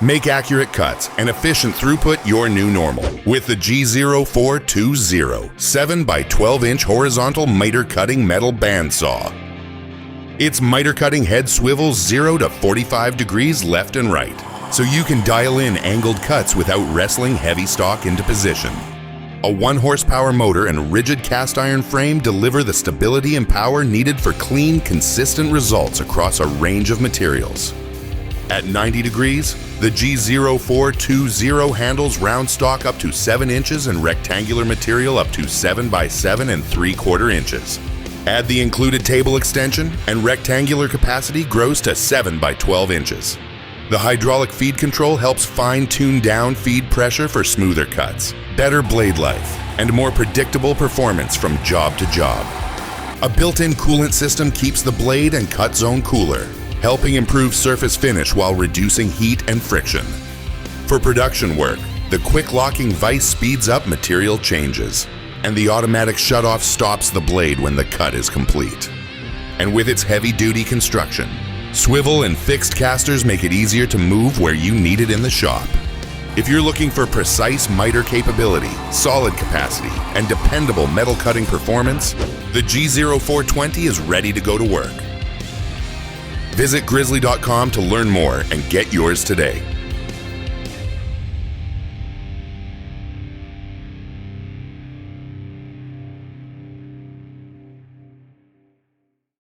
Make accurate cuts and efficient throughput your new normal with the G0420 7x12-inch horizontal miter cutting metal bandsaw. Its miter cutting head swivels 0 to 45 degrees left and right, so you can dial in angled cuts without wrestling heavy stock into position. A 1 horsepower motor and rigid cast iron frame deliver the stability and power needed for clean, consistent results across a range of materials. At 90 degrees, the G0420 handles round stock up to 7 inches and rectangular material up to 7 by 7 3/4 inches. Add the included table extension and rectangular capacity grows to 7 by 12 inches. The hydraulic feed control helps fine-tune down feed pressure for smoother cuts, better blade life, and more predictable performance from job to job. A built-in coolant system keeps the blade and cut zone cooler, helping improve surface finish while reducing heat and friction. For production work, the quick locking vise speeds up material changes, and the automatic shutoff stops the blade when the cut is complete. And with its heavy-duty construction, swivel and fixed casters make it easier to move where you need it in the shop. If you're looking for precise miter capability, solid capacity, and dependable metal cutting performance, the G0420 is ready to go to work. Visit Grizzly.com to learn more and get yours today.